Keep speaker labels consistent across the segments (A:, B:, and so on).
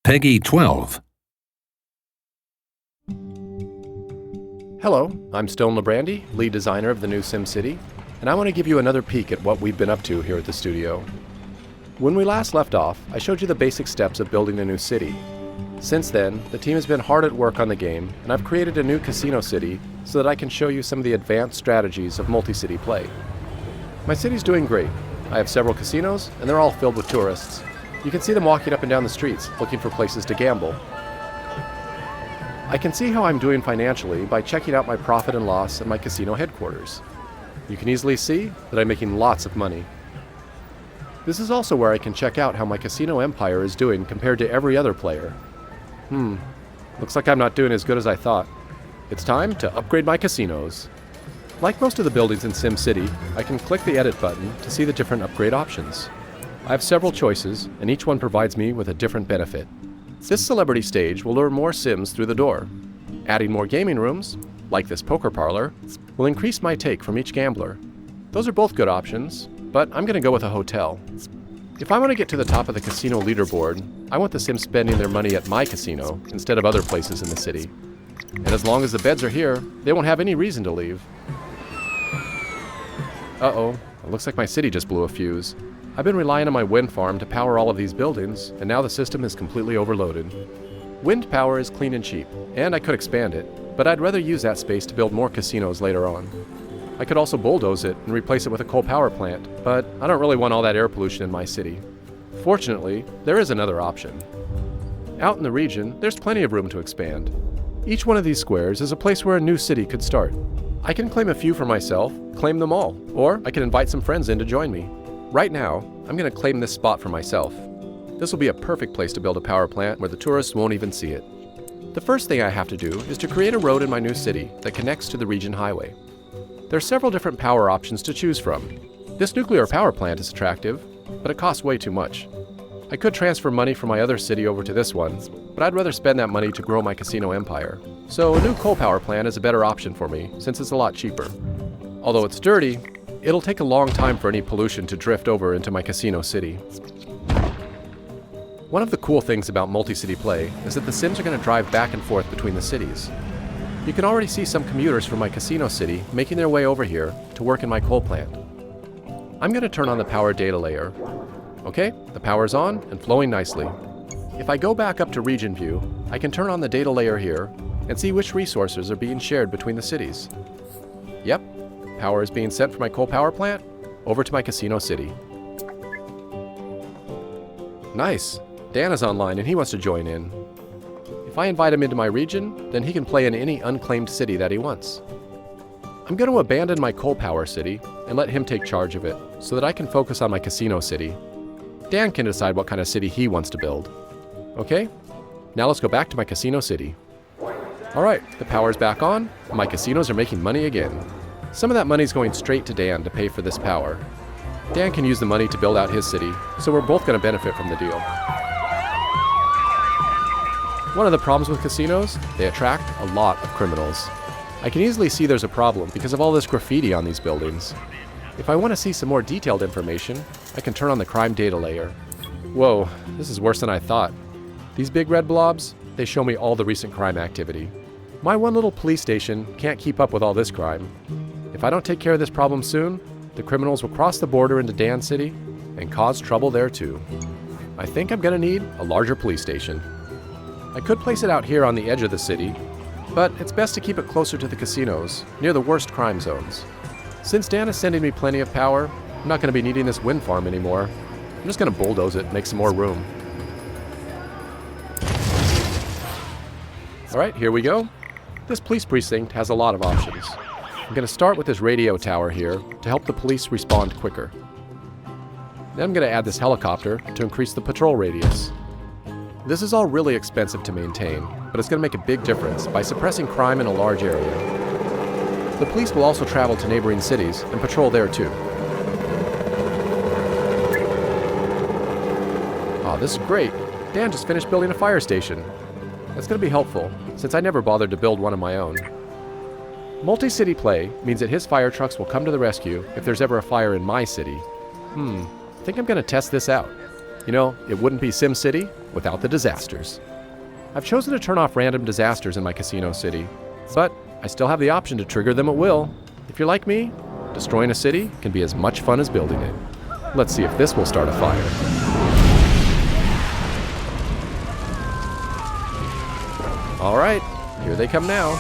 A: Peggy 12.
B: Hello, I'm Stone LeBrandy, lead designer of the new SimCity, and I want to give you another peek at what we've been up to here at the studio. When we last left off, I showed you the basic steps of building a new city. Since then, the team has been hard at work on the game, and I've created a new casino city so that I can show you some of the advanced strategies of multi-city play. My city's doing great. I have several casinos, and they're all filled with tourists. You can see them walking up and down the streets, looking for places to gamble. I can see how I'm doing financially by checking out my profit and loss at my casino headquarters. You can easily see that I'm making lots of money. This is also where I can check out how my casino empire is doing compared to every other player. Looks like I'm not doing as good as I thought. It's time to upgrade my casinos. Like most of the buildings in SimCity, I can click the edit button to see the different upgrade options. I have several choices, and each one provides me with a different benefit. This celebrity stage will lure more Sims through the door. Adding more gaming rooms, like this poker parlor, will increase my take from each gambler. Those are both good options, but I'm going to go with a hotel. If I want to get to the top of the casino leaderboard, I want the Sims spending their money at my casino instead of other places in the city. And as long as the beds are here, they won't have any reason to leave. Uh-oh, it looks like my city just blew a fuse. I've been relying on my wind farm to power all of these buildings, and now the system is completely overloaded. Wind power is clean and cheap, and I could expand it, but I'd rather use that space to build more casinos later on. I could also bulldoze it and replace it with a coal power plant, but I don't really want all that air pollution in my city. Fortunately, there is another option. Out in the region, there's plenty of room to expand. Each one of these squares is a place where a new city could start. I can claim a few for myself, claim them all, or I can invite some friends in to join me. Right now, I'm going to claim this spot for myself. This will be a perfect place to build a power plant where the tourists won't even see it. The first thing I have to do is to create a road in my new city that connects to the region highway. There are several different power options to choose from. This nuclear power plant is attractive, but it costs way too much. I could transfer money from my other city over to this one, but I'd rather spend that money to grow my casino empire. So a new coal power plant is a better option for me, since it's a lot cheaper. Although it's dirty, it'll take a long time for any pollution to drift over into my casino city. One of the cool things about multi-city play is that the Sims are going to drive back and forth between the cities. You can already see some commuters from my casino city making their way over here to work in my coal plant. I'm going to turn on the power data layer. Okay, the power's on and flowing nicely. If I go back up to region view, I can turn on the data layer here and see which resources are being shared between the cities. Yep. Power is being sent from my coal power plant over to my casino city. Nice! Dan is online and he wants to join in. If I invite him into my region, then he can play in any unclaimed city that he wants. I'm going to abandon my coal power city and let him take charge of it so that I can focus on my casino city. Dan can decide what kind of city he wants to build. Okay, now let's go back to my casino city. Alright, the power's back on and my casinos are making money again. Some of that money's going straight to Dan to pay for this power. Dan can use the money to build out his city, so we're both going to benefit from the deal. One of the problems with casinos, they attract a lot of criminals. I can easily see there's a problem because of all this graffiti on these buildings. If I want to see some more detailed information, I can turn on the crime data layer. Whoa, this is worse than I thought. These big red blobs, they show me all the recent crime activity. My one little police station can't keep up with all this crime. If I don't take care of this problem soon, the criminals will cross the border into Dan City and cause trouble there too. I think I'm going to need a larger police station. I could place it out here on the edge of the city, but it's best to keep it closer to the casinos, near the worst crime zones. Since Dan is sending me plenty of power, I'm not going to be needing this wind farm anymore. I'm just going to bulldoze it and make some more room. Alright, here we go. This police precinct has a lot of options. I'm going to start with this radio tower here to help the police respond quicker. Then I'm going to add this helicopter to increase the patrol radius. This is all really expensive to maintain, but it's going to make a big difference by suppressing crime in a large area. The police will also travel to neighboring cities and patrol there too. Ah, this is great. Dan just finished building a fire station. That's going to be helpful, since I never bothered to build one of my own. Multi-city play means that his fire trucks will come to the rescue if there's ever a fire in my city. I think I'm going to test this out. You know, it wouldn't be SimCity without the disasters. I've chosen to turn off random disasters in my casino city, but I still have the option to trigger them at will. If you're like me, destroying a city can be as much fun as building it. Let's see if this will start a fire. All right, here they come now.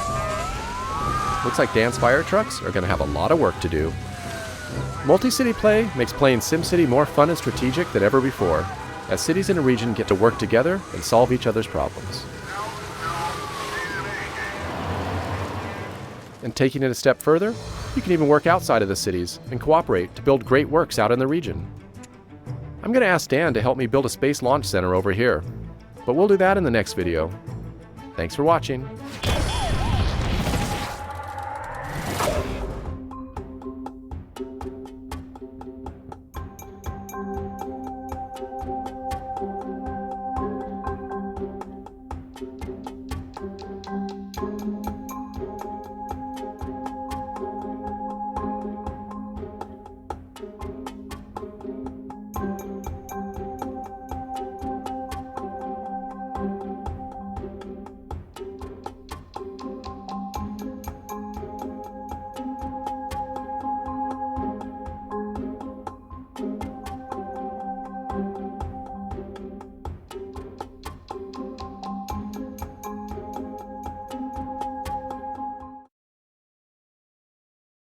B: Looks like Dan's fire trucks are going to have a lot of work to do. Multi-city play makes playing SimCity more fun and strategic than ever before, as cities in a region get to work together and solve each other's problems. And taking it a step further, you can even work outside of the cities and cooperate to build great works out in the region. I'm going to ask Dan to help me build a space launch center over here, but we'll do that in the next video. Thanks for watching.